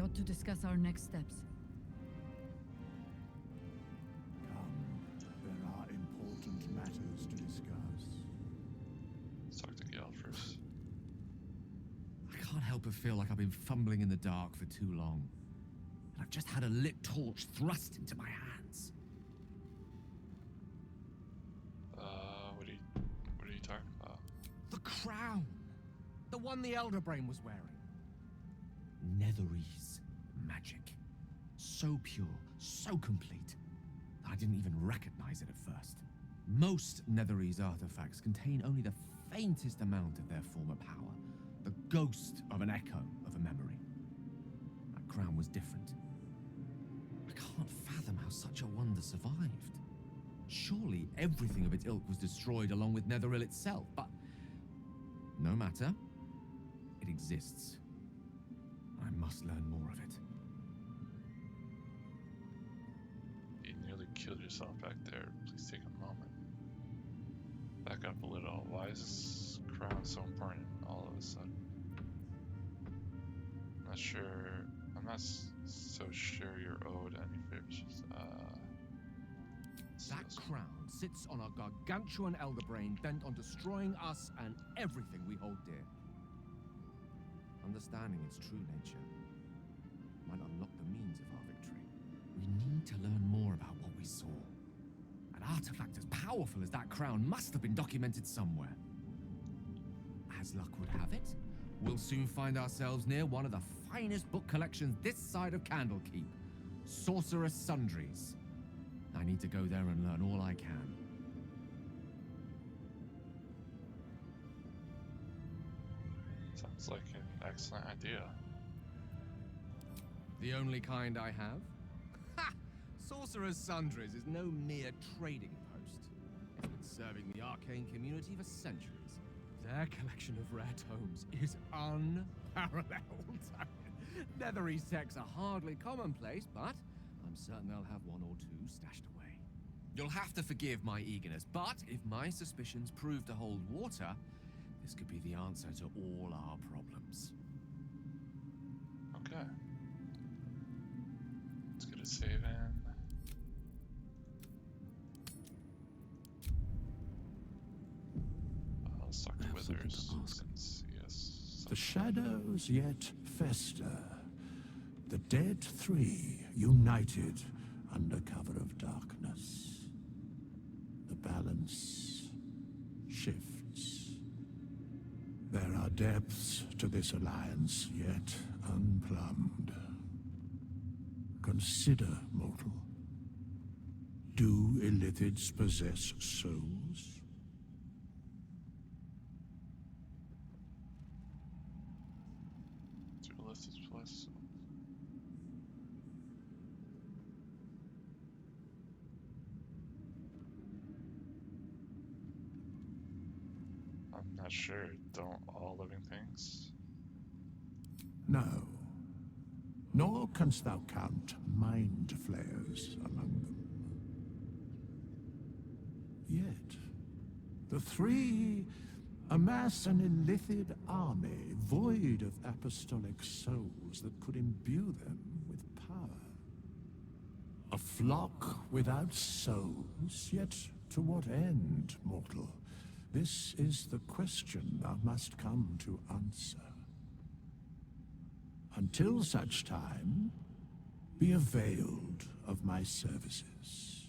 ought to discuss our next steps. Come, there are important matters to discuss. Let's talk to Gale first. I can't help but feel like I've been fumbling in the dark for too long. And I've just had a lit torch thrust into my hands. What are you talking about? The crown! The one the Elder Brain was wearing. Netherese magic. So pure, so complete, that I didn't even recognize it at first. Most Netherese artifacts contain only the faintest amount of their former power, the ghost of an echo of a memory. That crown was different. I can't fathom how such a wonder survived. Surely everything of its ilk was destroyed along with Netheril itself, but no matter. It exists. I must learn more of it. You nearly killed yourself back there. Please take a moment. Back up a little. Why is this crown so important all of a sudden? I'm not so sure you're owed any favors. That crown sits on a gargantuan elder brain bent on destroying us and everything we hold dear. Understanding its true nature might unlock the means of our victory. We need to learn more about what we saw. An artifact as powerful as that crown must have been documented somewhere. As luck would have it, we'll soon find ourselves near one of the finest book collections this side of Candlekeep, Sorcerer's Sundries. I need to go there and learn all I can. Sounds like an excellent idea. The only kind I have? Ha! Sorcerer's Sundries is no mere trading post. It's been serving the arcane community for centuries. Their collection of rare tomes is unparalleled. Netherese texts are hardly commonplace, but I'm certain they'll have one or two stashed away. You'll have to forgive my eagerness, but if my suspicions prove to hold water, this could be the answer to all our problems. Okay. Let's get a save in. Let's talk to Withers. Since, yes. The shadows yet fester. The dead three united under cover of darkness. The balance shifts. There are depths to this alliance yet unplumbed. Consider, mortal. Do illithids possess souls? Duelist's plus. I'm not sure. Don't all living things? No. Nor canst thou count mind flayers among them. Yet, the three amass an illithid army void of apostolic souls that could imbue them with power. A flock without souls, yet to what end, mortal? This is the question thou must come to answer. Until such time, be availed of my services.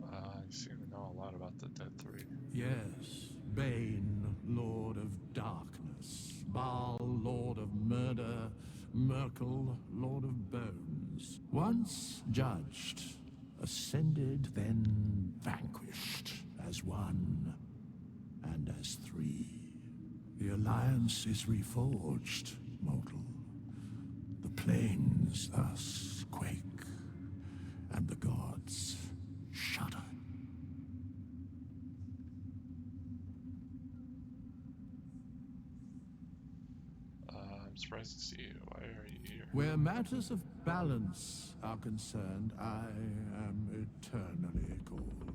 You seem to know a lot about the Dead Three. Yes, Bane, Lord of Darkness, Baal, Lord of Murder, Merkel, Lord of Bones. Once judged, ascended, then vanquished, as one and as three. The alliance is reforged, mortal. The plains thus quake, and the gods shudder. I'm surprised to see you. Why are you here? Where matters of balance are concerned, I am eternally called.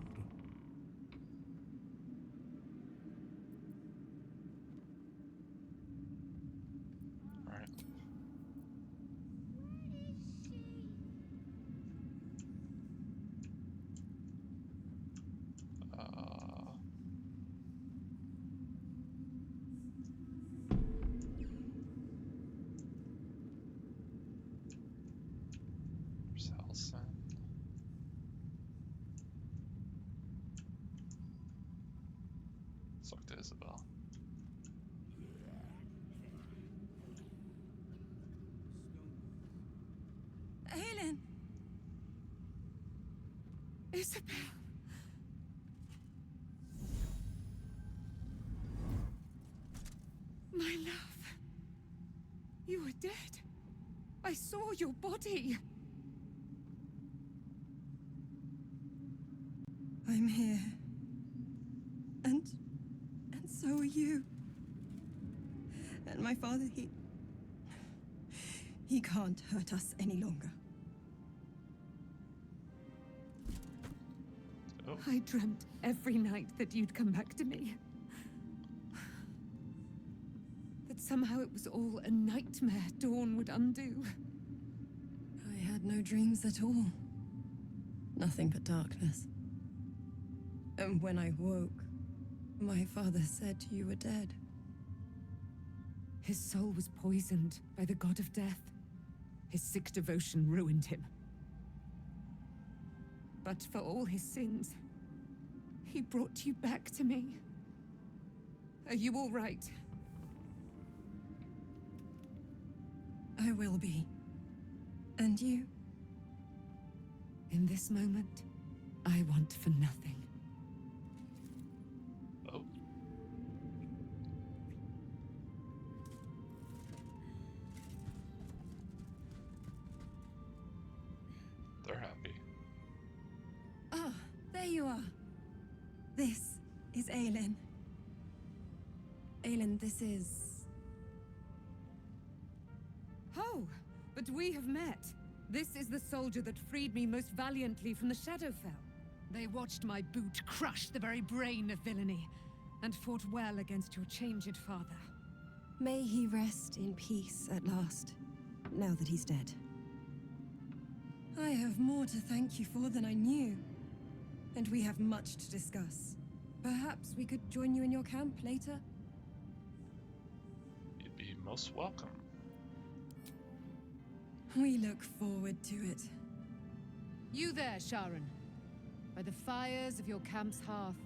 Let's talk to Isabel. Helen! Isabel! My love. You were dead. I saw your body. I'm here. And so are you. And my father, he can't hurt us any longer. Oh. I dreamt every night that you'd come back to me. That somehow it was all a nightmare Dawn would undo. I had no dreams at all. Nothing but darkness. And when I woke, my father said you were dead. His soul was poisoned by the god of death. His sick devotion ruined him. But for all his sins, he brought you back to me. Are you all right? I will be. And you? In this moment, I want for nothing. Oh. They're happy. Ah, there you are. This is Aelin. Aelin, this is... Oh, but we have met. This is the soldier that freed me most valiantly from the Shadowfell. They watched my boot crush the very brain of villainy, and fought well against your changed father. May he rest in peace at last, now that he's dead. I have more to thank you for than I knew, and we have much to discuss. Perhaps we could join you in your camp later? You'd be most welcome. We look forward to it. You there, Sharon. By the fires of your camp's hearth,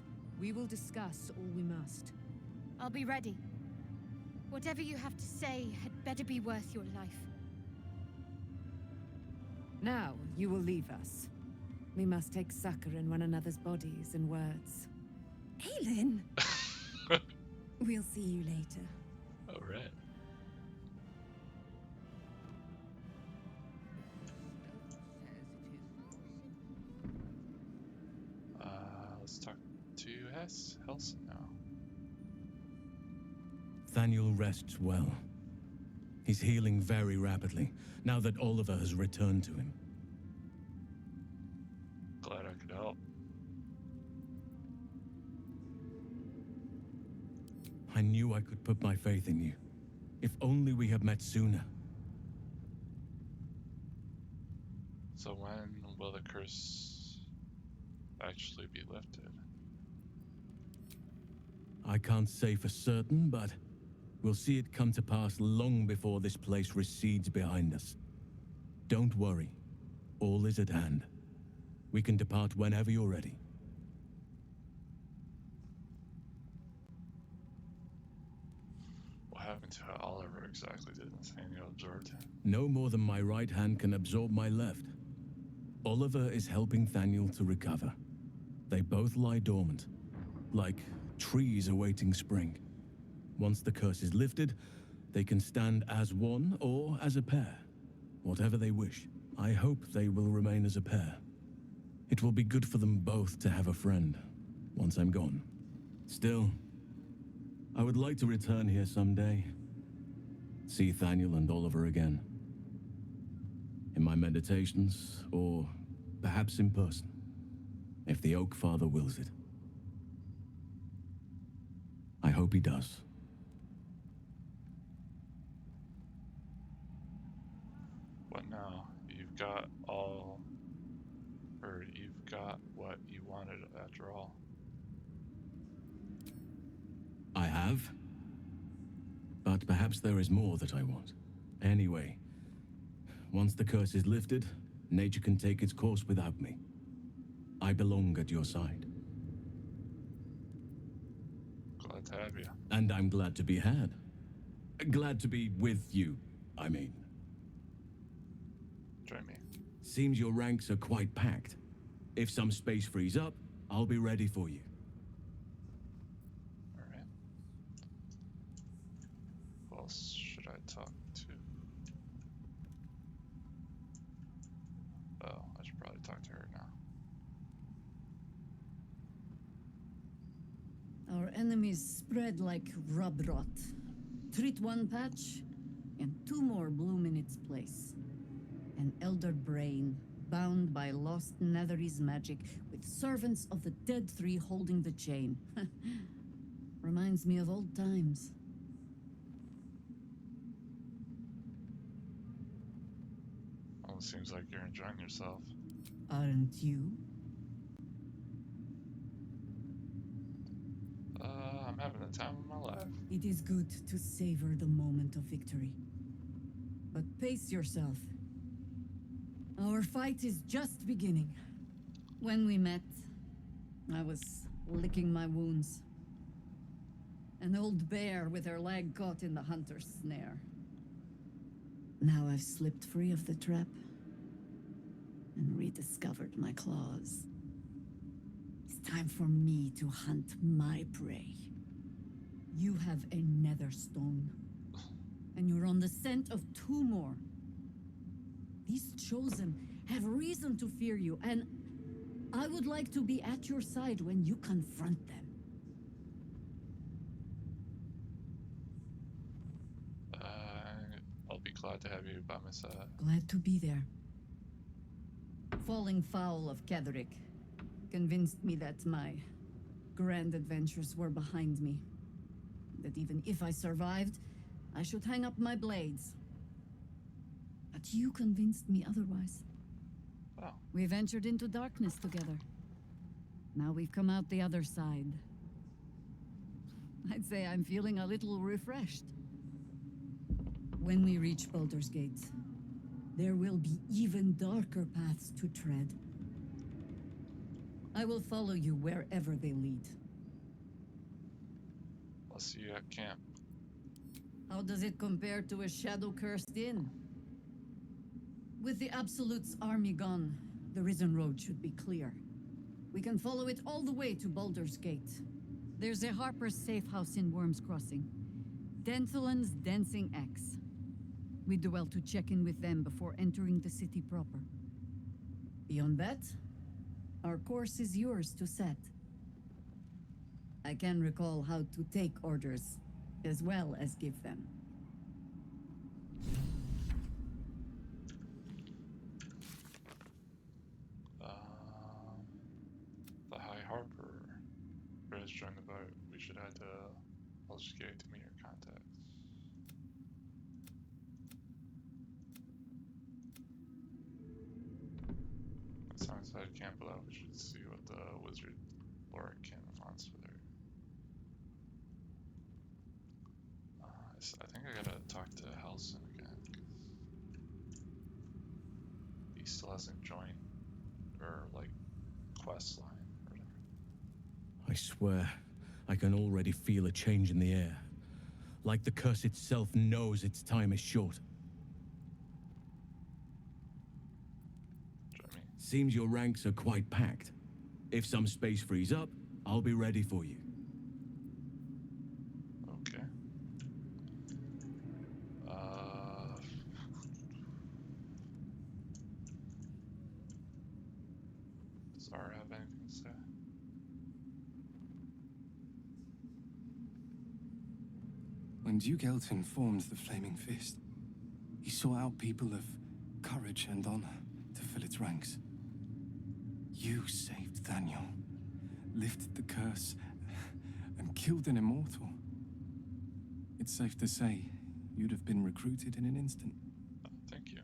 we will discuss all we must. I'll be ready. Whatever you have to say had better be worth your life. Now, you will leave us. We must take succor in one another's bodies and words. Aelin! We'll see you later. Alright. Let's talk to Helson now. Thaniel rests well. He's healing very rapidly, now that Oliver has returned to him. Glad I could help. I knew I could put my faith in you. If only we had met sooner. So when will the curse actually be lifted? I can't say for certain, but we'll see it come to pass long before this place recedes behind us. Don't worry. All is at hand. We can depart whenever you're ready. What happened to Oliver exactly? Did Nathaniel absorb him? No more than my right hand can absorb my left. Oliver is helping Thaniel to recover. They both lie dormant, like trees awaiting spring. Once the curse is lifted, they can stand as one or as a pair, whatever they wish. I hope they will remain as a pair. It will be good for them both to have a friend, once I'm gone. Still, I would like to return here someday. See Thaniel and Oliver again. In my meditations, or perhaps in person, if the Oak Father wills it. I hope he does. What now? You've got what you wanted after all. I have. But perhaps there is more that I want. Anyway, once the curse is lifted, nature can take its course without me. I belong at your side. Glad to have you. And I'm glad to be had. Glad to be with you, I mean. Join me. Seems your ranks are quite packed. If some space frees up, I'll be ready for you. Alright. Who else should I talk to? Oh, I should probably talk to her now. Our enemies spread like rub rot. Treat one patch, and two more bloom in its place. An elder brain, bound by lost Netherese magic, with servants of the dead three holding the chain. Reminds me of old times. Well, it seems like you're enjoying yourself. Aren't you? I'm having the time of my life. It is good to savor the moment of victory. But pace yourself. Our fight is just beginning. When we met, I was licking my wounds. An old bear with her leg caught in the hunter's snare. Now I've slipped free of the trap and rediscovered my claws. It's time for me to hunt my prey. You have a nether stone, and you're on the scent of two more. These chosen have reason to fear you, and I would like to be at your side when you confront them. I'll be glad to have you by my side. Glad to be there. Falling foul of Ketherick convinced me that my grand adventures were behind me. That even if I survived, I should hang up my blades. But you convinced me otherwise. Oh. We ventured into darkness together. Now we've come out the other side. I'd say I'm feeling a little refreshed. When we reach Baldur's Gate, there will be even darker paths to tread. I will follow you wherever they lead. I'll see you at camp. How does it compare to a shadow-cursed inn? With the Absolute's army gone, the Risen Road should be clear. We can follow it all the way to Baldur's Gate. There's a Harper's safe house in Worm's Crossing. Denthelin's Dancing X. We do well to check in with them before entering the city proper. Beyond that, our course is yours to set. I can recall how to take orders, as well as give them. The High Harper has joined the boat. We should head to Baldur's Gate to meet your contacts. That sounds like camp below. We should see what the wizard Laura Kim wants with her. I think I gotta talk to Halson again. He still hasn't joined her, like, quest line or whatever. I swear, I can already feel a change in the air. Like the curse itself knows its time is short. Join me. Seems your ranks are quite packed. If some space frees up, I'll be ready for you. Okay. Does Zara have anything to say? When Duke Elton formed the Flaming Fist, he sought out people of courage and honor to fill its ranks. You saved Daniel, lifted the curse, and killed an immortal. It's safe to say you'd have been recruited in an instant. Oh, thank you.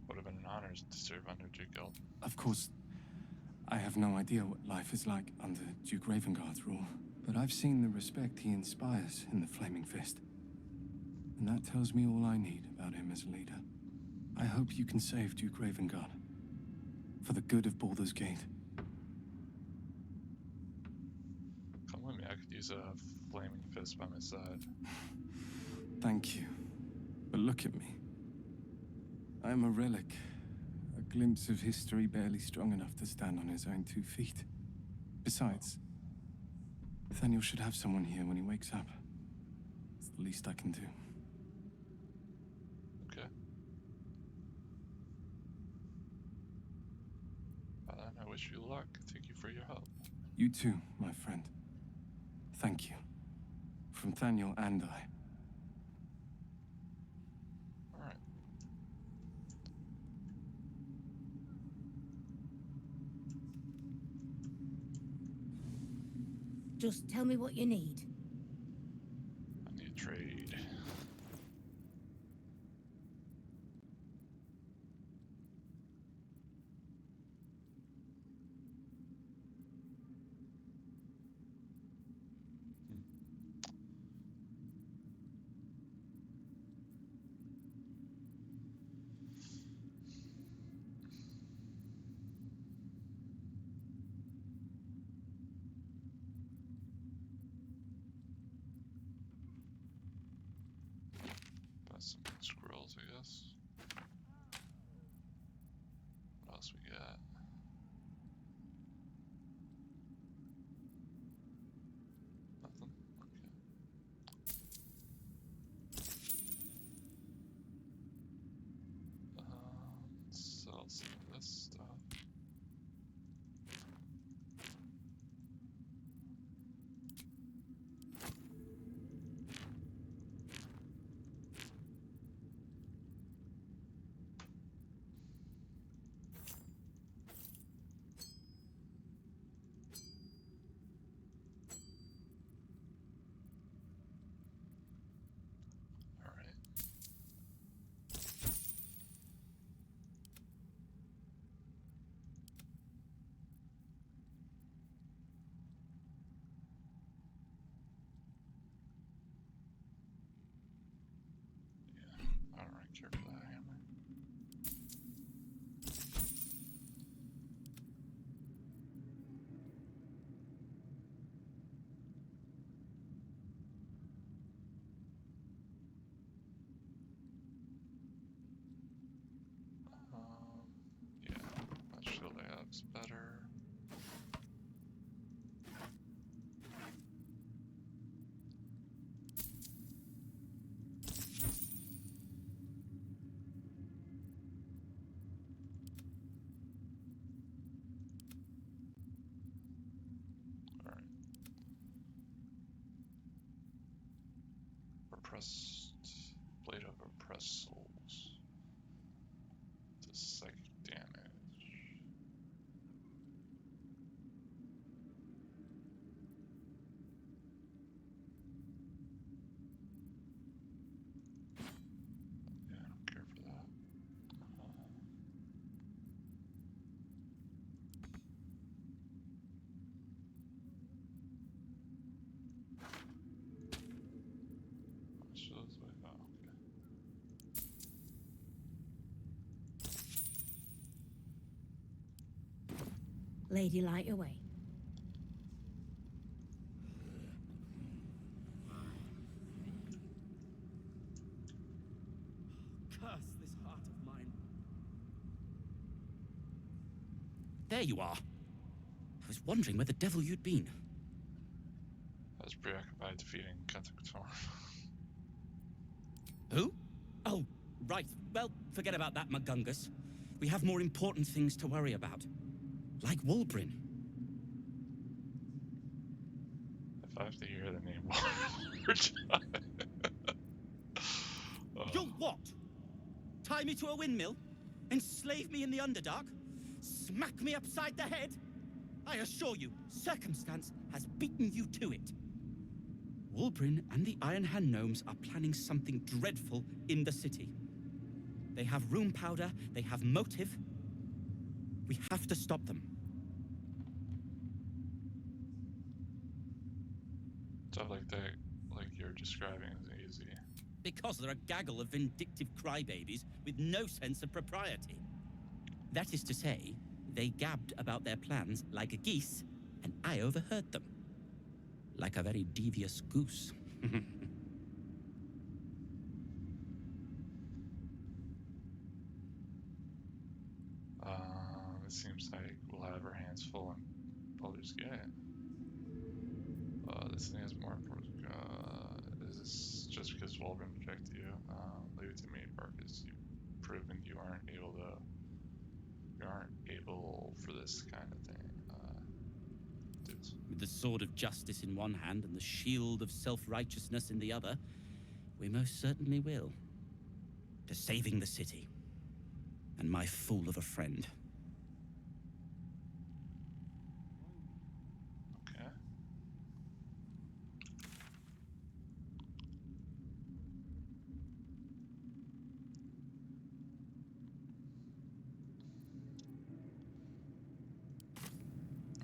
Would have been an honor to serve under Duke Elton. Of course, I have no idea what life is like under Duke Ravengard's rule, but I've seen the respect he inspires in the Flaming Fist. And that tells me all I need about him as a leader. I hope you can save Duke Ravengard, for the good of Baldur's Gate. use a flaming fist by my side. Thank you. But look at me. I am a relic. A glimpse of history barely strong enough to stand on his own 2 feet. Besides, Nathaniel should have someone here when he wakes up. It's the least I can do. Okay. I wish you luck. Thank you for your help. You too, my friend. Thank you. From Nathaniel and I. Alright. Just tell me what you need. I need trade. Some squirrels, I guess. What else we got? Nothing? Okay. Sell some of this stuff. Alright. Yeah, I don't really care for that hammer. Yeah, that shield I have is better. Alright. Repressed blade of repressed souls. Does psychic damage. Yeah, I don't care for that. Shields, wait, oh, okay. Lady, light away. Curse this heart of mine. There you are. I was wondering where the devil you'd been. I was preoccupied defeating Kentucky. Who? Oh, right. Well, forget about that, McGungus. We have more important things to worry about. Like Walbrin. If I have to hear the name one more time. You'll what? Tie me to a windmill? Enslave me in the Underdark? Smack me upside the head? I assure you, circumstance has beaten you to it. Walbrin and the Iron Hand Gnomes are planning something dreadful in the city. They have room powder, they have motive. We have to stop them. Stuff like that, like you're describing, is easy. Because they're a gaggle of vindictive crybabies with no sense of propriety. That is to say, they gabbed about their plans like geese, and I overheard them. like a very devious goose. It seems like we'll have our hands full on Baldur's Gate. This thing has more important. Is this just because Wolverine rejected you? Leave it to me, Barkus. You've proven you aren't able for this kind of thing. With the sword of justice in one hand and the shield of self-righteousness in the other, we most certainly will. To saving the city. And my fool of a friend. Okay.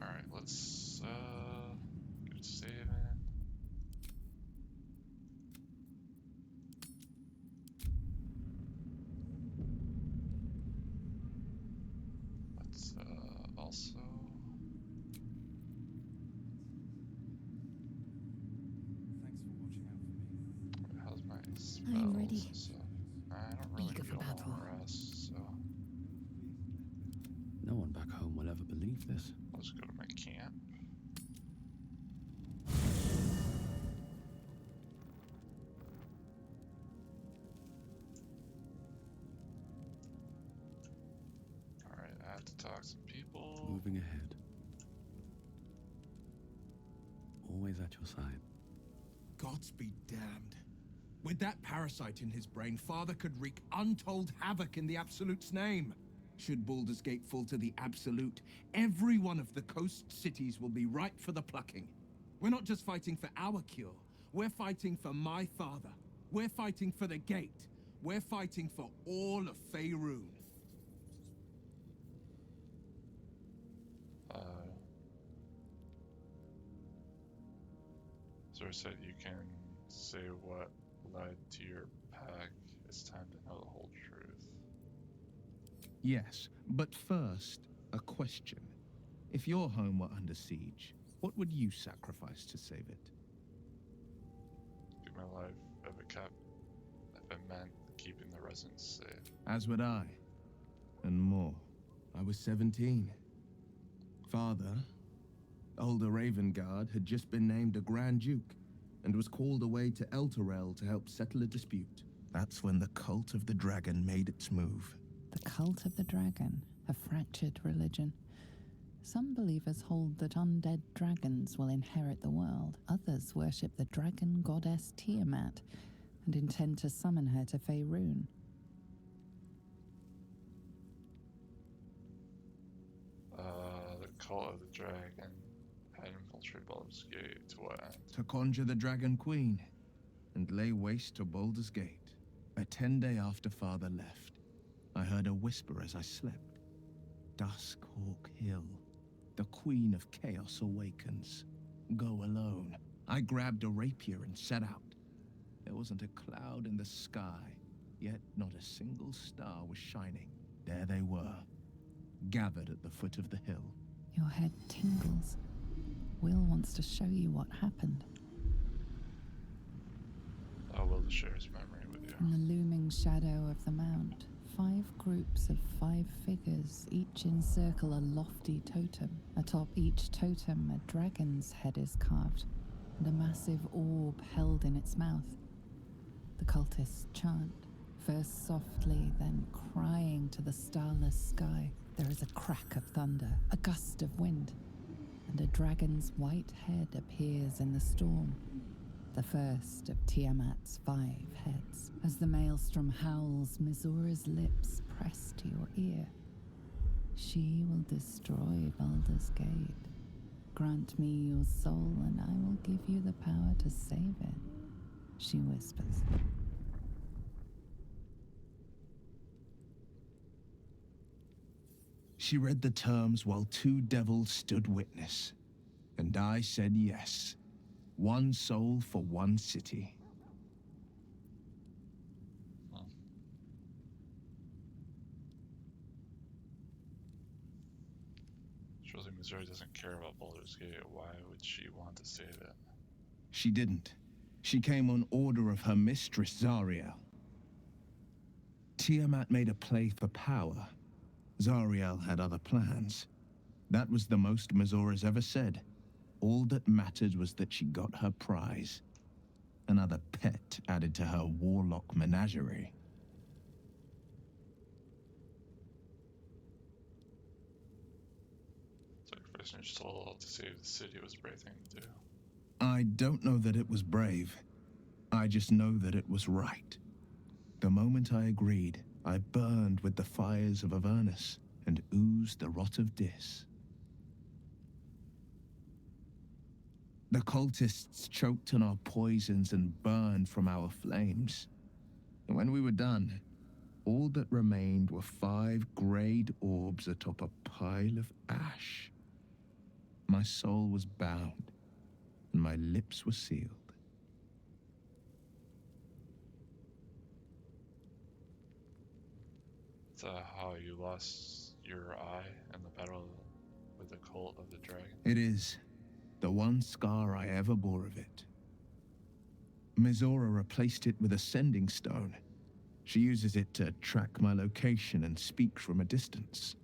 Alright, let's get it saving. Let's also Thanks for watching out for me. how's my spells? I'm ready. So, I don't really Eager for feel battle. long rest, so No one back home will ever believe this. let's go to my camp. Alright, I have to talk to some people. Moving ahead. Always at your side. Gods be damned. With that parasite in his brain, Father could wreak untold havoc in the Absolute's name. Should Baldur's Gate fall to the Absolute, every one of the coast cities will be ripe for the plucking. We're not just fighting for our cure. We're fighting for my father. We're fighting for the Gate. We're fighting for all of Faerun. Zora said you can say what led to your pack. It's time to know the whole truth. Yes, but first, a question. If your home were under siege, what would you sacrifice to save it? Give my life if it meant keeping the residents safe. As would I. And more. I was 17. Father, older Ravengard, had just been named a Grand Duke and was called away to Elturel to help settle a dispute. That's when the cult of the dragon made its move. The cult of the dragon, a fractured religion. Some believers hold that undead dragons will inherit the world. Others worship the dragon goddess Tiamat and intend to summon her to Faerun. The cult of the dragon had infiltrated Baldur's Gate to what end? To conjure the Dragon Queen and lay waste to Baldur's Gate. A 10-day after Father left, I heard a whisper as I slept. Duskhawk Hill. The Queen of Chaos awakens. Go alone. I grabbed a rapier and set out. There wasn't a cloud in the sky, yet not a single star was shining. There they were, gathered at the foot of the hill. Your head tingles. Will wants to show you what happened. I will share his memory with you. In the looming shadow of the mount, 5 groups of 5 figures each encircle a lofty totem. Atop each totem, a dragon's head is carved, and a massive orb held in its mouth. The cultists chant, first softly, then crying to the starless sky. There is a crack of thunder, a gust of wind, and a dragon's white head appears in the storm. The first of Tiamat's 5 heads. As the maelstrom howls, Mizora's lips press to your ear. She will destroy Baldur's Gate. Grant me your soul, and I will give you the power to save it, she whispers. She read the terms while 2 devils stood witness, and I said yes. 1 soul for 1 city. Surely Missouri doesn't care about Baldur's Gate. Why would she want to save it? She didn't. She came on order of her mistress, Zariel. Tiamat made a play for power. Zariel had other plans. That was the most Mazora's ever said. All that mattered was that she got her prize. Another pet added to her warlock menagerie. Sacrificing your soul to save the city was a brave thing to do. I don't know that it was brave. I just know that it was right. The moment I agreed, I burned with the fires of Avernus and oozed the rot of Dis. The cultists choked on our poisons and burned from our flames. And when we were done, all that remained were 5 grayed orbs atop a pile of ash. My soul was bound, and my lips were sealed. Is that how you lost your eye in the battle with the cult of the dragon? It is. The one scar I ever bore of it. Mizora replaced it with a sending stone. She uses it to track my location and speak from a distance.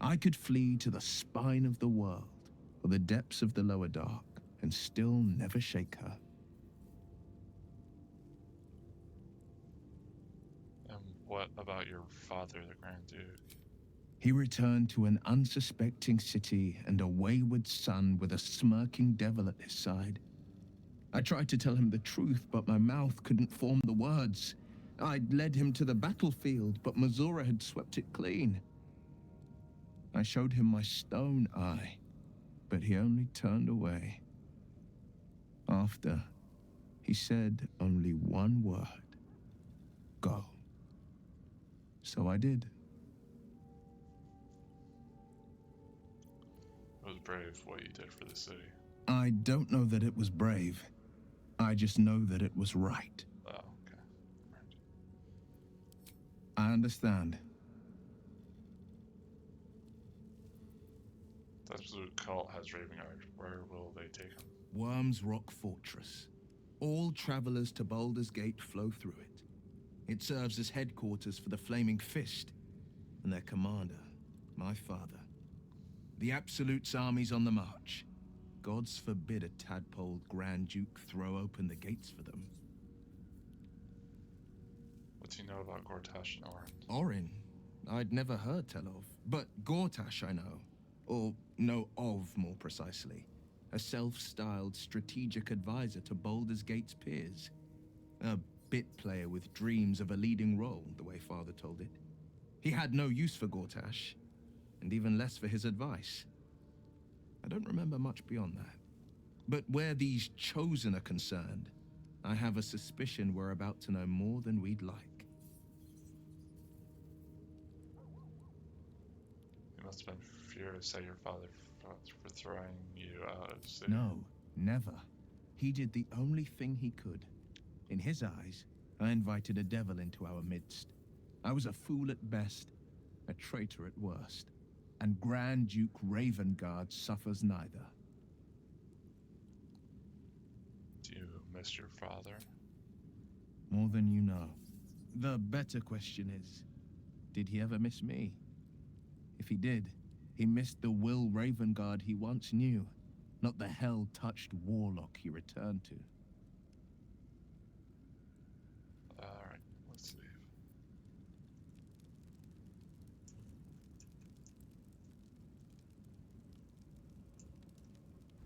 I could flee to the spine of the world, or the depths of the lower dark, and still never shake her. And what about your father, the Grand Duke? He returned to an unsuspecting city and a wayward son with a smirking devil at his side. I tried to tell him the truth, but my mouth couldn't form the words. I'd led him to the battlefield, but Mizora had swept it clean. I showed him my stone eye, but he only turned away. After, he said only one word. Go. So I did. It was brave what you did for the city. I don't know that it was brave. I just know that it was right. Oh, okay. Right. I understand. The absolute cult has Ravengard. Where will they take him? Worm's Rock Fortress. All travelers to Baldur's Gate flow through it. It serves as headquarters for the Flaming Fist and their commander, my father. The Absolute's army's on the march. Gods forbid a tadpole Grand Duke throw open the gates for them. What's he know about Gortash and Orin? Orin? I'd never heard tell of. But Gortash I know. Or know of, more precisely. A self-styled strategic advisor to Baldur's Gate's peers. A bit player with dreams of a leading role, the way Father told it. He had no use for Gortash, and even less for his advice. I don't remember much beyond that. But where these Chosen are concerned, I have a suspicion we're about to know more than we'd like. You must have been furious at your father for throwing you out of the city. No, never. He did the only thing he could. In his eyes, I invited a devil into our midst. I was a fool at best, a traitor at worst. And Grand Duke Ravengard suffers neither. Do you miss your father? More than you know. The better question is, did he ever miss me? If he did, he missed the Will Ravengard he once knew, not the hell-touched warlock he returned to. Alright, let's leave.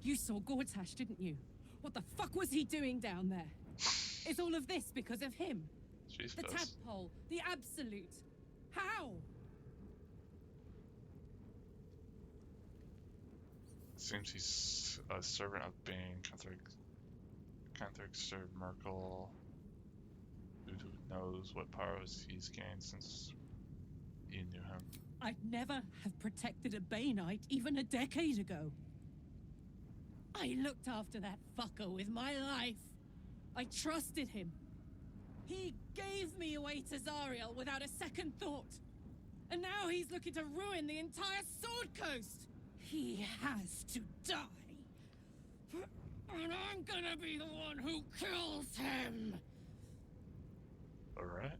You saw Gortash, didn't you? What the fuck was he doing down there? Is all of this because of him? Jeez, The tadpole, the absolute. How? It seems he's a servant of Bane. Canthric served Merkel. Who knows what powers he's gained since you knew him. I'd never have protected a Baneite even a decade ago. I looked after that fucker with my life. I trusted him. He gave me away to Zariel without a second thought. And now he's looking to ruin the entire Sword Coast. He has to die. For an gonna be the one who kills him! Alright.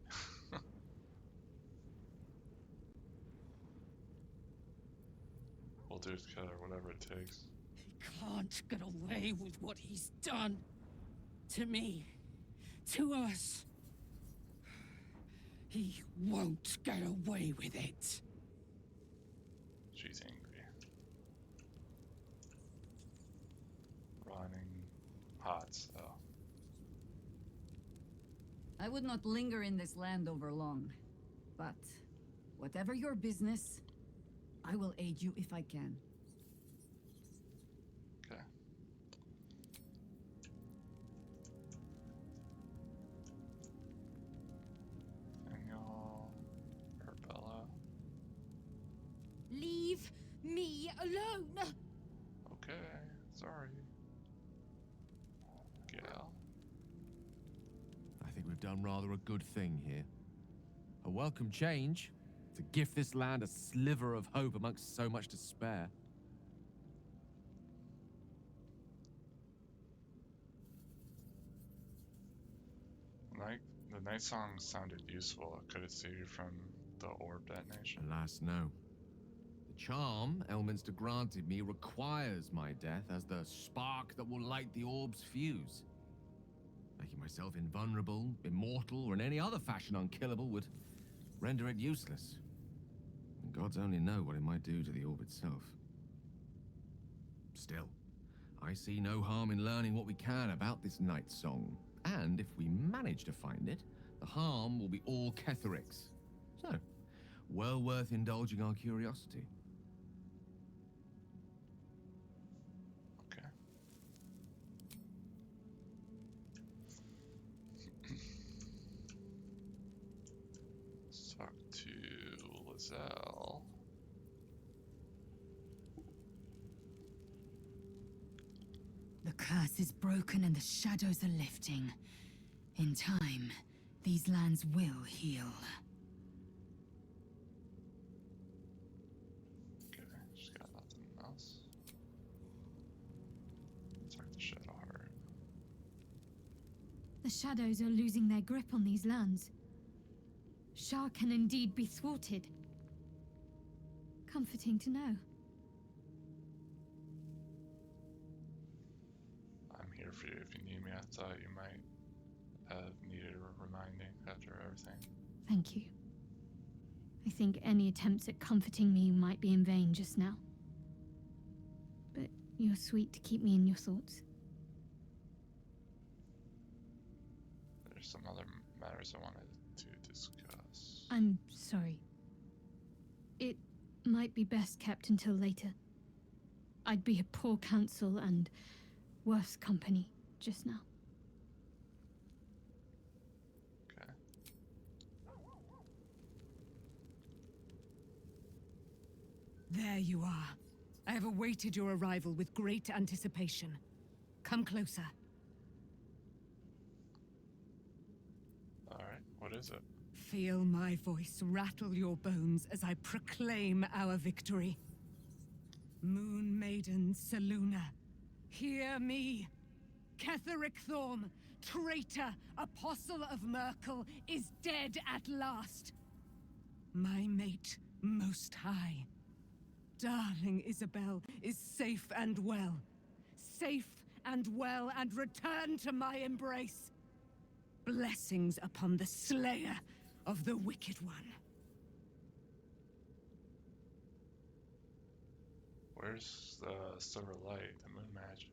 We'll do it together, whatever it takes. He can't get away with what he's done. To me. To us. He won't get away with it. She's angry. Running hot, so. I would not linger in this land over long. But whatever your business, I will aid you if I can. Okay. Daniel, Arbella. Leave me alone! Okay, sorry. Gail. I think we've done rather a good thing here. A welcome change to gift this land a sliver of hope amongst so much despair. The night song sounded useful. Could it save you from the orb detonation? Alas, no. The charm Elminster granted me requires my death as the spark that will light the orb's fuse. Making myself invulnerable, immortal, or in any other fashion unkillable would render it useless. And gods only know what it might do to the orb itself. Still, I see no harm in learning what we can about this night song. And if we manage to find it, the harm will be all Ketheric's. So, well worth indulging our curiosity. Okay. Let's talk to Lizelle. The curse is broken and the shadows are lifting. In time, these lands will heal. Okay, she's got nothing else. Talk to Shadowheart. The shadows are losing their grip on these lands. Shah can indeed be thwarted. Comforting to know. I'm here for you if you need me. I thought you might have needed a reminding after everything. Thank you. I think any attempts at comforting me might be in vain just now. But you're sweet to keep me in your thoughts. There's some other matters I wanted to discuss. I'm sorry. It might be best kept until later. I'd be a poor counsel and worse company just now. Okay. There you are. I have awaited your arrival with great anticipation. Come closer. Alright, what is it? Feel my voice rattle your bones as I proclaim our victory. Moon Maiden Selûne, hear me. Ketheric Thorm, traitor, apostle of Myrkul, is dead at last. My mate, Most High. Darling Isabel is safe and well. Safe and well, and return to my embrace. Blessings upon the slayer of the Wicked One. Where's the silver light, the moon magic?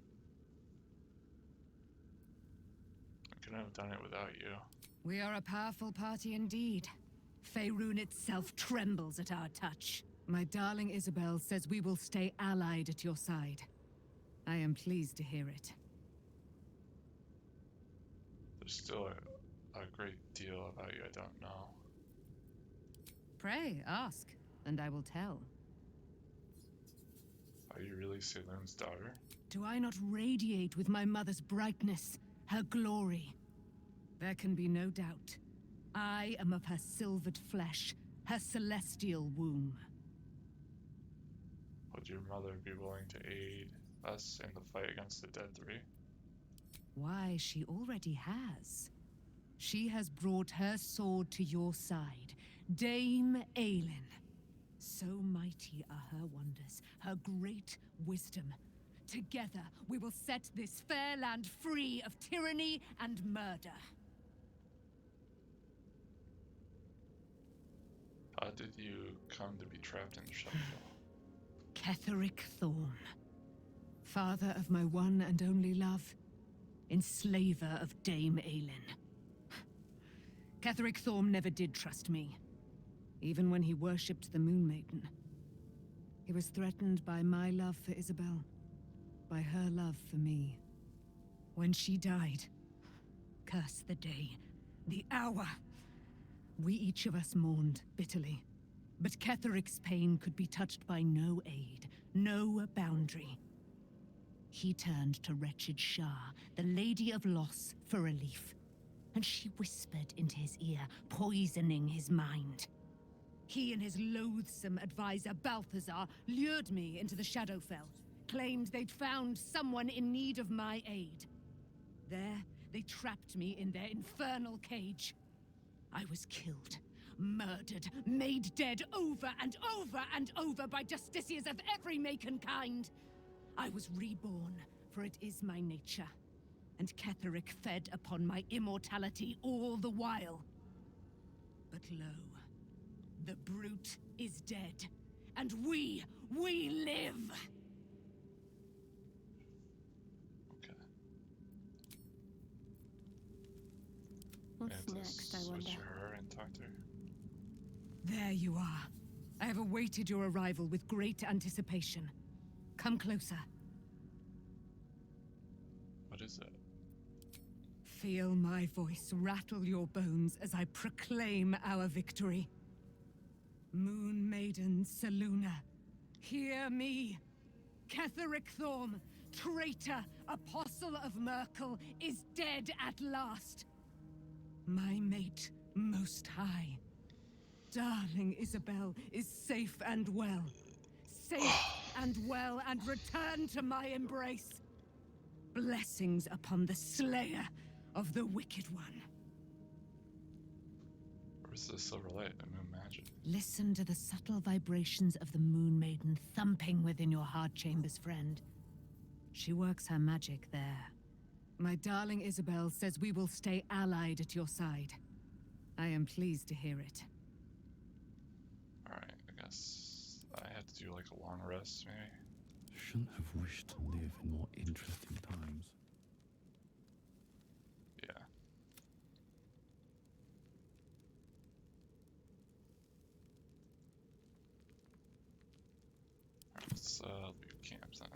I couldn't have done it without you. We are a powerful party indeed. Faerun itself trembles at our touch. My darling Isabel says we will stay allied at your side. I am pleased to hear it. There's still a great deal about you I don't know. Pray, ask, and I will tell. Are you really Selûne's daughter? Do I not radiate with my mother's brightness, her glory? There can be no doubt. I am of her silvered flesh, her celestial womb. Would your mother be willing to aid us in the fight against the Dead Three? Why, she already has. She has brought her sword to your side, Dame Aelin. So mighty are her wonders, her great wisdom. Together, we will set this fair land free of tyranny and murder. How did you come to be trapped in Shadowfell? Ketheric Thorm, father of my one and only love, enslaver of Dame Aelin. Ketheric Thorm never did trust me, even when he worshipped the Moon Maiden. He was threatened by my love for Isabel, by her love for me. When she died, curse the day, the hour. We each of us mourned bitterly, but Ketheric's pain could be touched by no aid, no boundary. He turned to wretched Shah, the Lady of Loss, for relief, and she whispered into his ear, poisoning his mind. He and his loathsome advisor, Balthazar, lured me into the Shadowfell, claimed they'd found someone in need of my aid. There, they trapped me in their infernal cage. I was killed, murdered, made dead over and over and over by justiciars of every make and kind. I was reborn, for it is my nature, and Ketheric fed upon my immortality all the while. But lo, the brute is dead, and we live! What's next, I wonder? Switch her and talk to her. There you are. I have awaited your arrival with great anticipation. Come closer. What is it? Feel my voice rattle your bones as I proclaim our victory. Moon Maiden Selûne, hear me. Ketheric Thorm, traitor, apostle of Myrkul, is dead at last. My mate, Most High, darling Isabel, is safe and well. Safe and well, and return to my embrace. Blessings upon the slayer of the Wicked One. Or is this a relate to moon magic? Listen to the subtle vibrations of the Moon Maiden thumping within your heart chambers, friend. She works her magic there. My darling Isabel says we will stay allied at your side. I am pleased to hear it. Alright, I guess I had to do like a long rest, maybe? Shouldn't have wished to live in more interesting times. Yeah. Alright, let's leave camp then.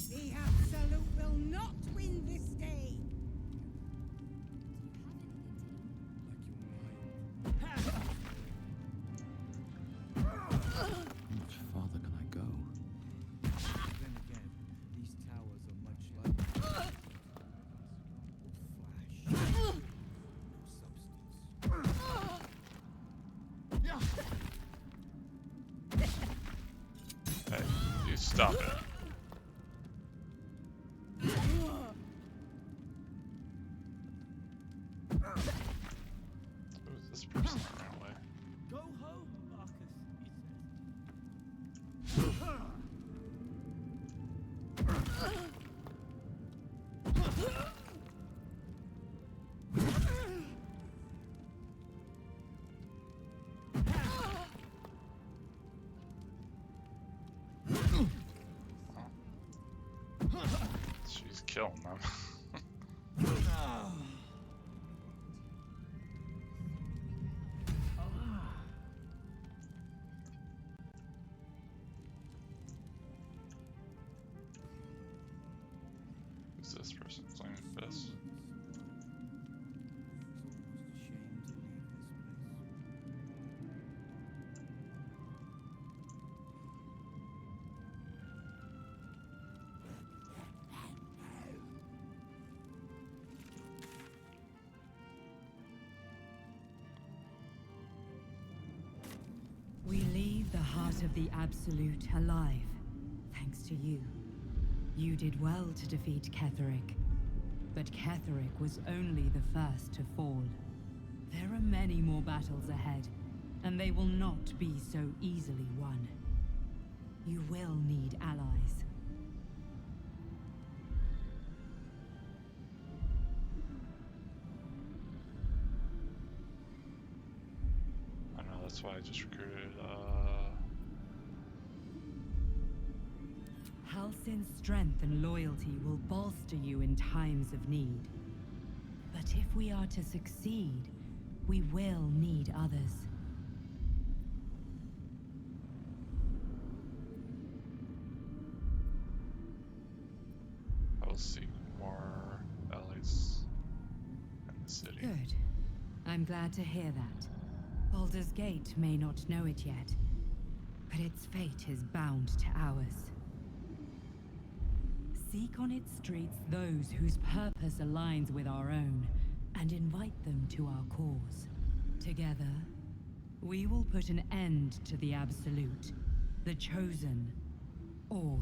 The Absolute will not win this day! How much farther can I go? Then again, these towers are much like flash. No substance. Hey, you stop it. Who is this person that ran away? Go home, Marcus, She's killing them. Who's this person playing fists? We leave the heart of the Absolute alive, thank thanks to you. You did well to defeat Ketheric. But Ketheric was only the first to fall. There are many more battles ahead, and they will not be so easily won. You will need allies. I don't know, that's why I just recruited, Halsin's strength and loyalty will bolster you in times of need. But if we are to succeed, we will need others. I will seek more allies in the city. Good. I'm glad to hear that. Baldur's Gate may not know it yet, but its fate is bound to ours. Seek on its streets those whose purpose aligns with our own, and invite them to our cause. Together, we will put an end to the Absolute, the Chosen, all.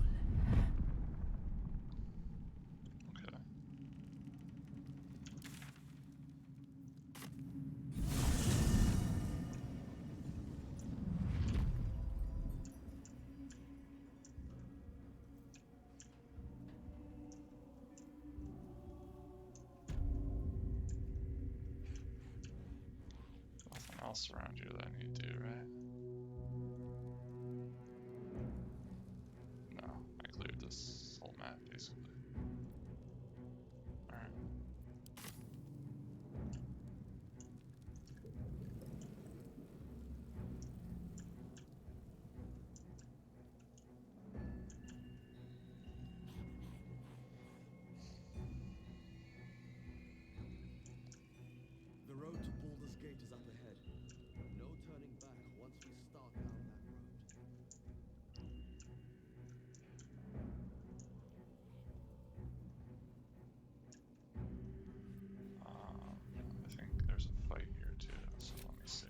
Okay. Nothing else around you that I need to do, right? No, I cleared this whole map basically. Alright. The road to Baldur's Gate is up ahead. No turning back once we start down that road. I think there's a fight here too, so let me see.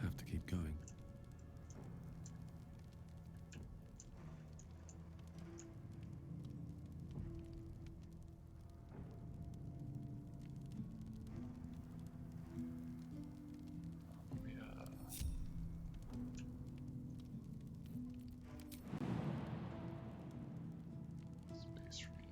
Have to keep going. Let me, space for you.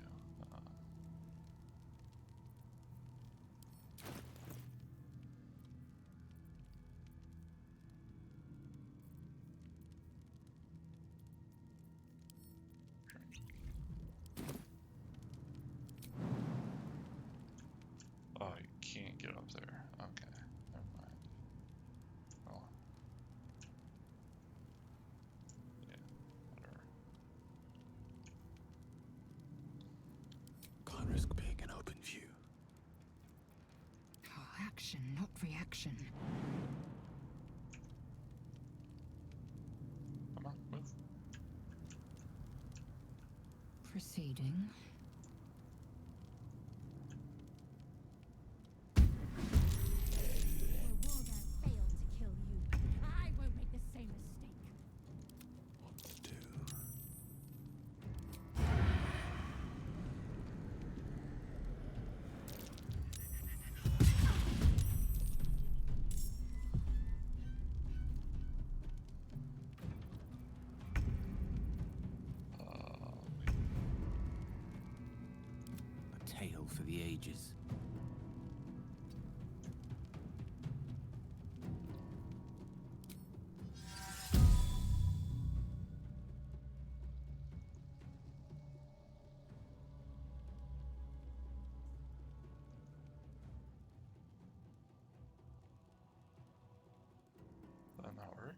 Oh, you can't get up there. Okay, never mind. Oh. Yeah, whatever. Can't risk being in open view. Action, not reaction. Come on, move. Proceeding. failed to kill you. I won't make the same mistake. What to do? A tale for the ages. Did that not work?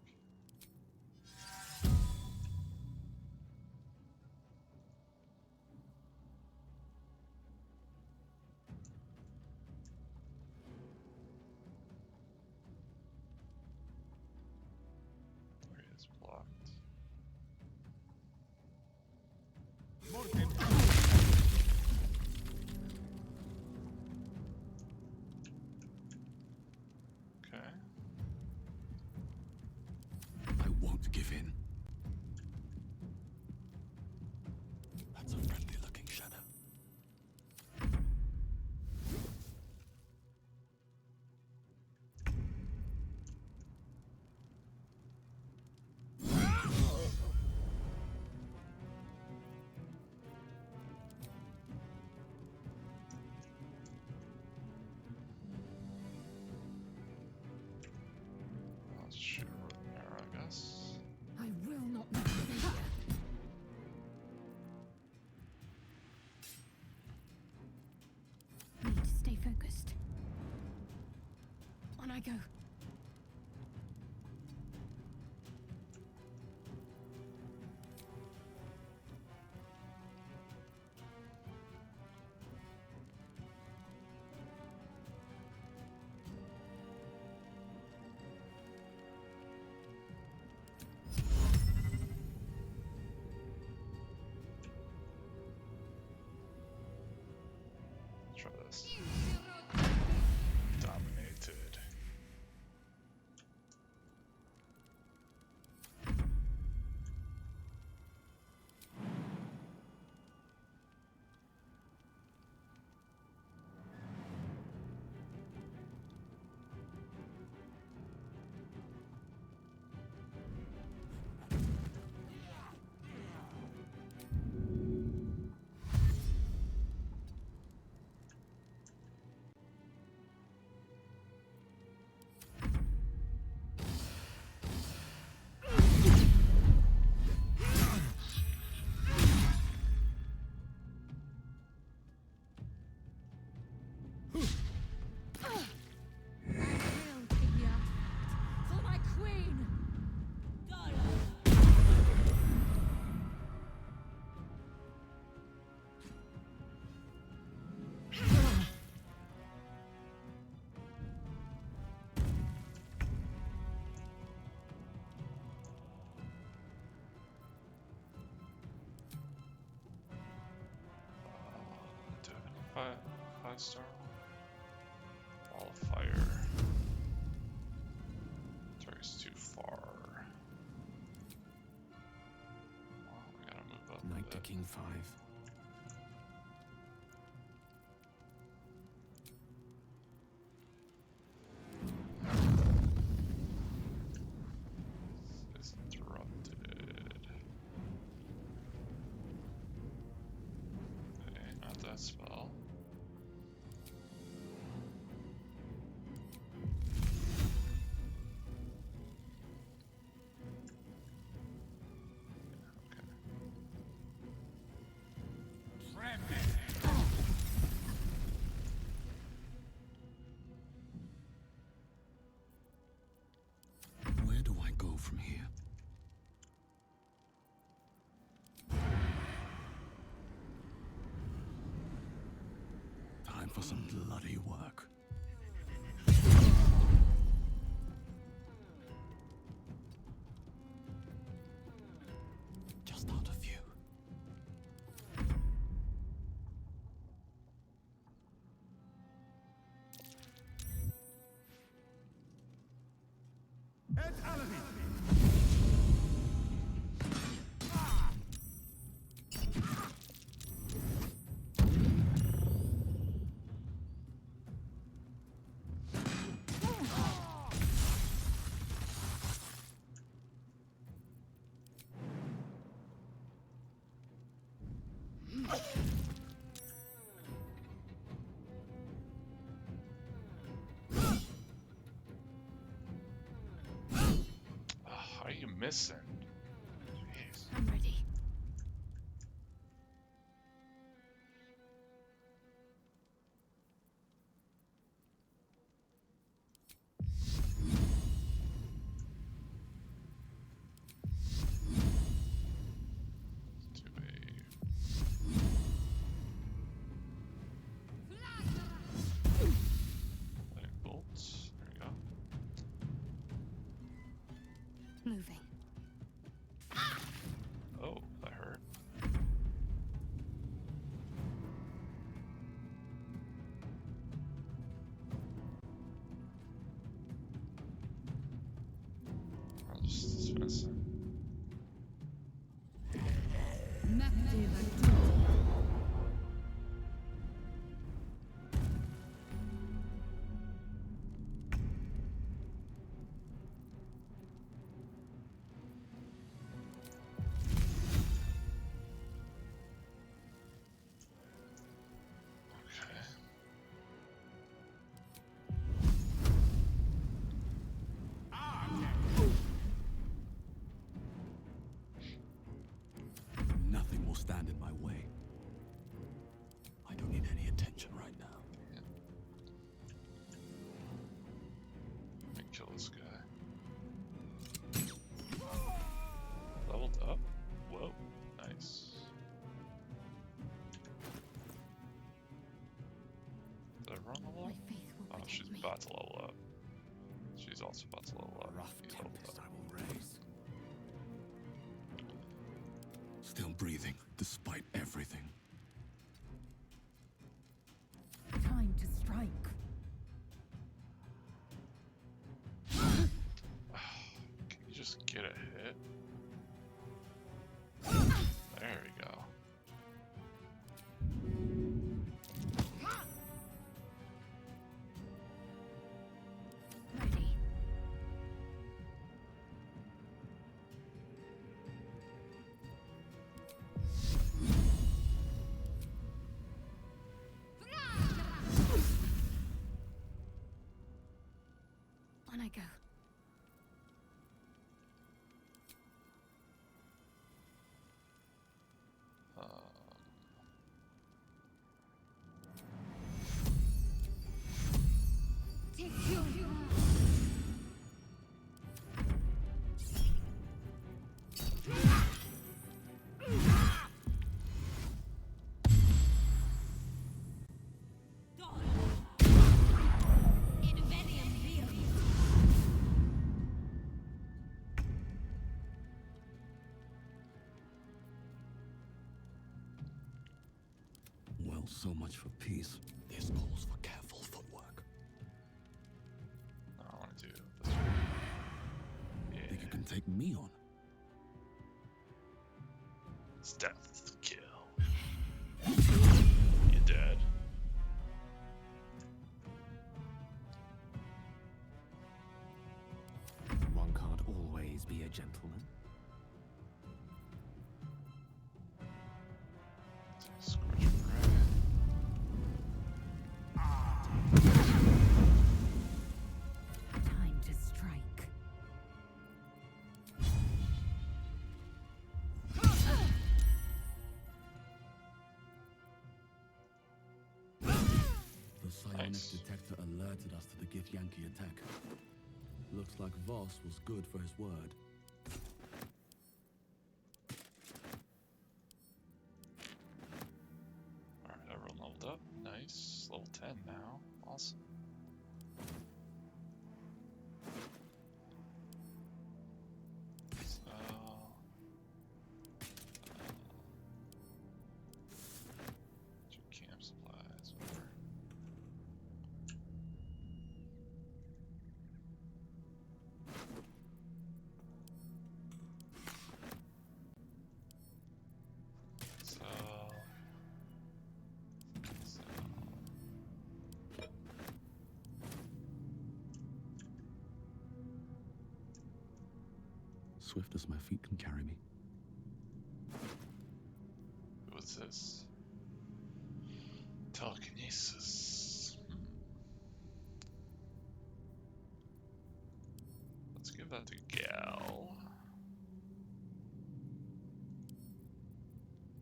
Okay, it's blocked. won't give in. That's a friendly-looking shadow. Let's shoot her with an arrow, I guess. I will not make failure. Need to stay focused. On I go. Try this. Dominated. For my queen! Do I have any five-star? Wall of fire. Target's too far. Well, we gotta move up. Knight to King 5. This is interrupted. Okay, not that spell. Where do I go from here? Time for some bloody work. Just out of view. How are you missing? Jeez. I'm ready. Do a lightning bolts. There we go. Moving. Oh, that hurt. I'll just dismiss it. kill this guy. Leveled up? Whoa, nice. Did everyone level up? Oh, she's about to level up. She's also about to level up. Rough He's leveled tempest up. I will raise. Still breathing, despite everything. Time to strike. Can you just get a hit? There we go. Ready. On I go. Take you. Well, so much for peace. This calls for careful footwork. No, I want to do this one. Yeah. Think you can take me on? It's death kill. You're dead. One can't always be a gentleman. Scorch bread. Time to strike. The psionic Nice. detector alerted us to the Gith Yankee attack. Looks like Voss was good for his word. Alright, everyone leveled up. Nice. Level 10 now. Awesome. So, do camp supplies, whatever. So, Swift as my feet can carry me. what's this? Telekinesis. Let's give that to Gal.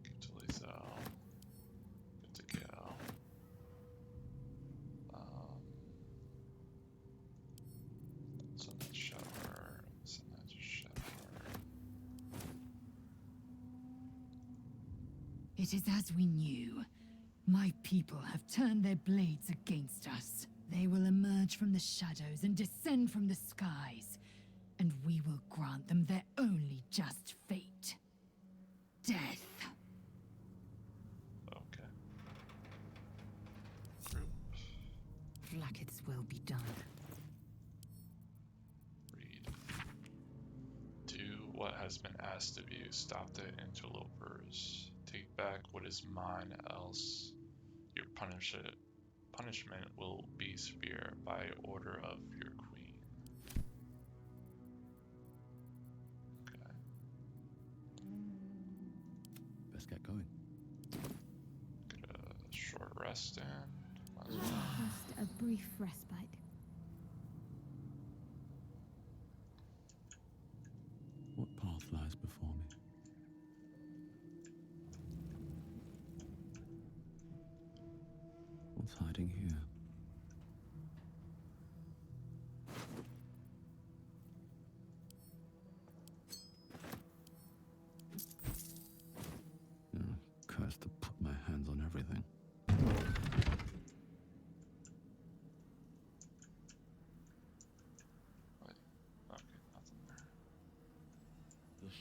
Give to Lizelle. Give to Gal. Send that to Shower. Send that to Shower. It is as we knew. My people have turned their blades against us. They will emerge from the shadows and descend from the skies, and we will grant them their only just fate. Death. Okay. Group. Blacket's will be done. Read. Do what has been asked of you. Stop the interlopers. Take back what is mine, else your punishment will be severe by order of your queen. Okay. Best get going. Get a short rest in. Might as well. Just a brief respite. What path lies before me? What's hiding here?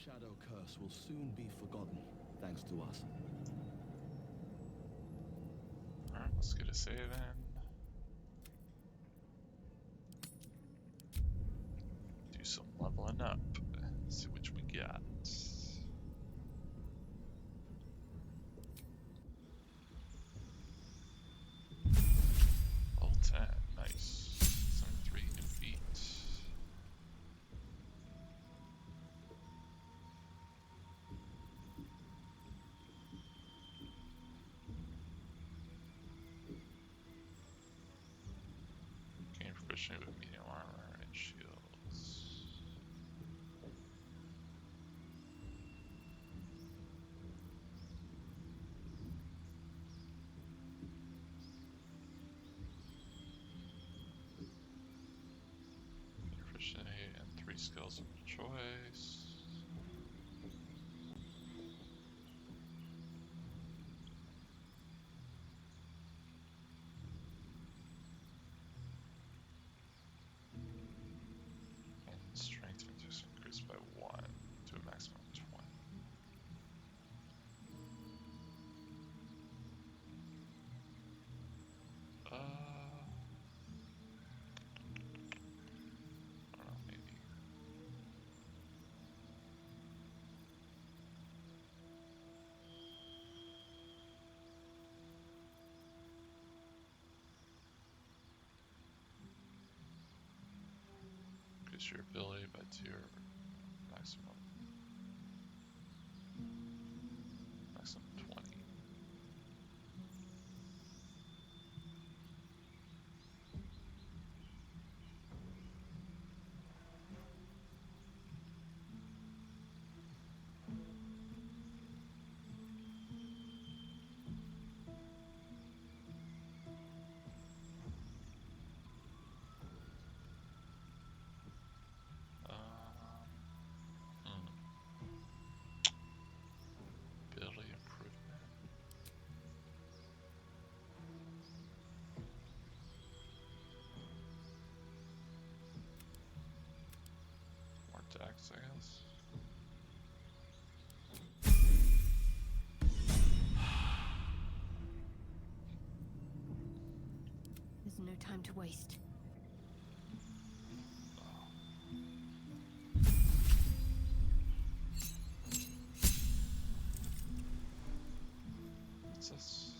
shadow curse will soon be forgotten, thanks to us. Alright, let's get a save in. Do some leveling up. See which we got. Level 10, nice. 73 defeat. Gain proficiency with medium armor and shields. Proficiency and 3 skills of choice. And strength just increased by 1 to a maximum of 20. I don't know, maybe. Increase your ability by 2 or maximum 20. Ability improvement. More dex, I guess. There's no time to waste. What's this?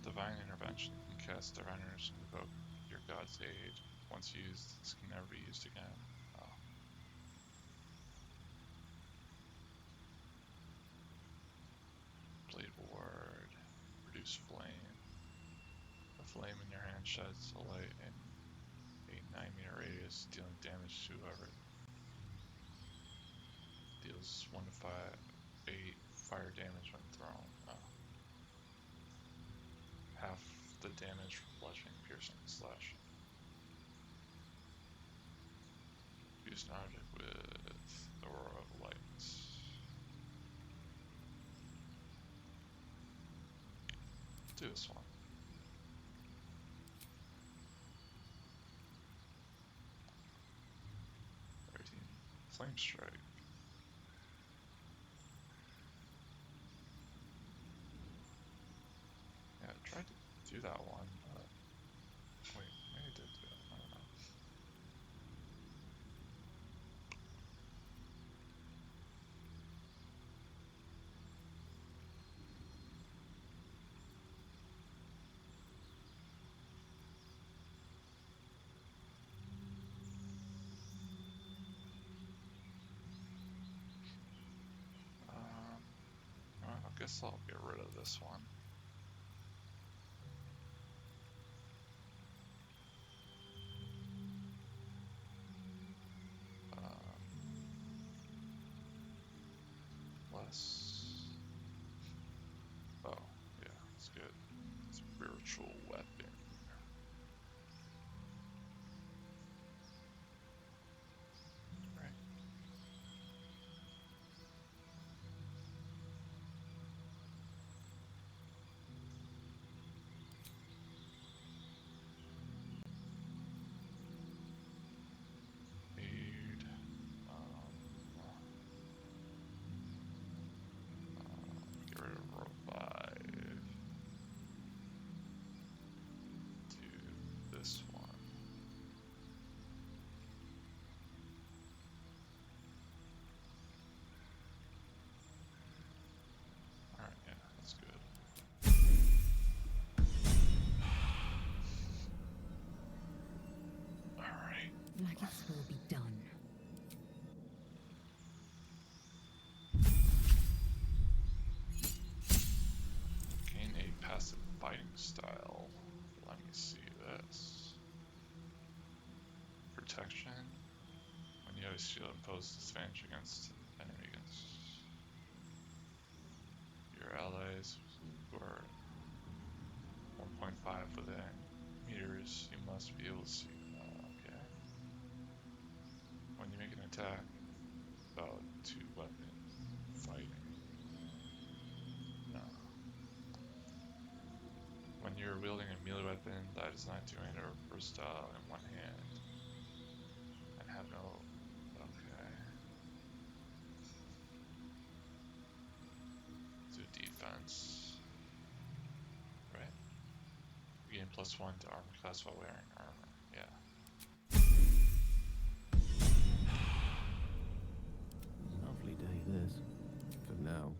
Divine Intervention. You can cast Divine Intervention to invoke your god's aid. Once used, this can never be used again. Oh. Blade Ward. Reduce flame. The flame in your hand sheds a light in a 9-meter radius, dealing damage to whoever. Deals 1 to 8 fire damage when thrown. Oh. Half the damage from bludgeoning, piercing, slashing. Use an object with Aurora of Light. Do this one. Flame Strike. Yeah, I tried to do that one, but wait, maybe I did do it. I don't know. I guess I'll get rid of this one. Less. Oh, yeah, it's good. Spiritual weapon. Right. protection. When you have a shield, impose disadvantage against enemy against your allies who are 1.5 within meters. You must be able to see. Okay. When you make an attack, about 2 weapons fighting. No. When you're wielding a melee weapon that is not doing a versatile in one hand and have no. Okay. Do defense. Right? You gain +1 to armor class while wearing armor. Yeah. Lovely day, this. For now.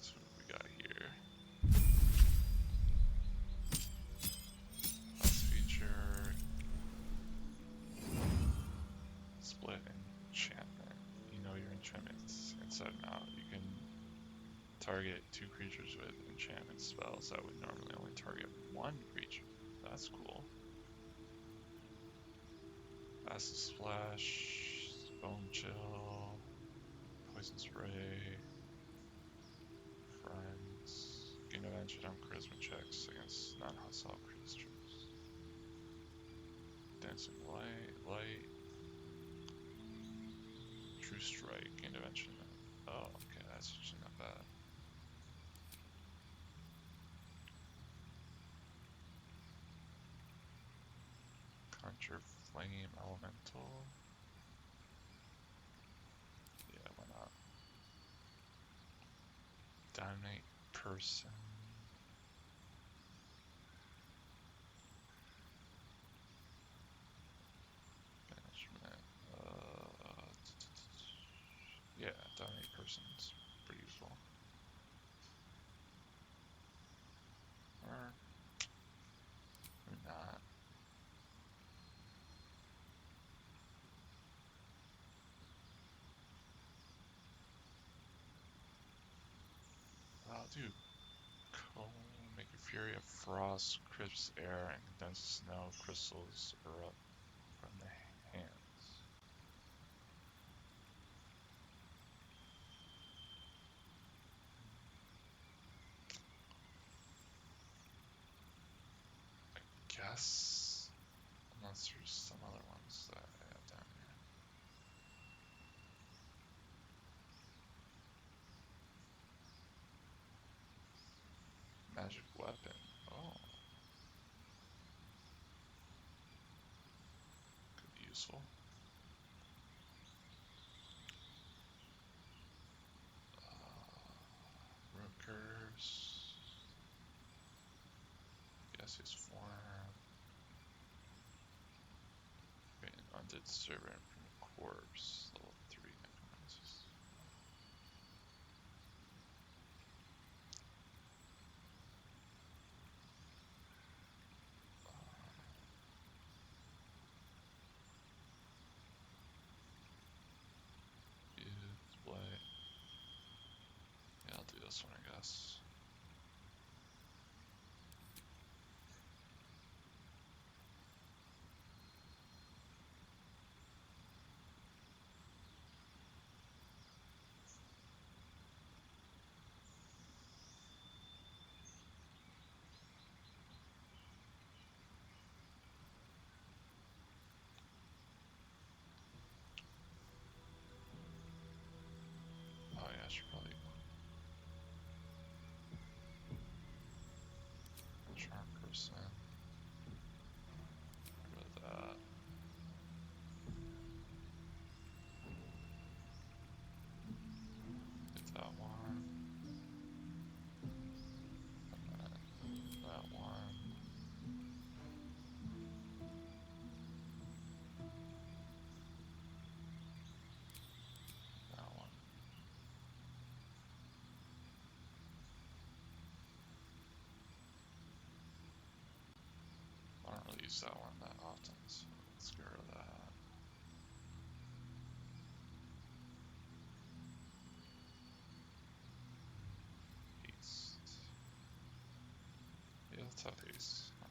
So what we got here. Last feature. Split enchantment. You know your enchantments inside and out. You can target 2 creatures with enchantment spells that would normally only target 1 creature. That's cool. Acid Splash, Bone Chill, Poison Spray, Friends. Gain advantage on charisma checks against non-hostile creatures. Dancing Light. True Strike, gain advantage. Oh, okay, that's actually not bad. Conjure Flame Elemental. Yeah, why not? Dominate Person. Banishment. Yeah, Dominate Person's pretty useful. Or maybe not. I'll do Cone, make a fury of frost, crisps air, and condenses snow crystals erupt from the hands. I guess, unless there's some other ones that I have down here. Magic weapon. Oh. Could be useful. Root Curse. Gaseous form. Create an undead servant from a corpse. Level 3 necromancies. Display. Yeah, I'll do this one, I guess. Oh yeah, I should probably charm person. Get rid of that. Get that one. And then that one. That one. I don't really use that one that often, so let's get rid of that. Haste. Yeah, let's have haste. Why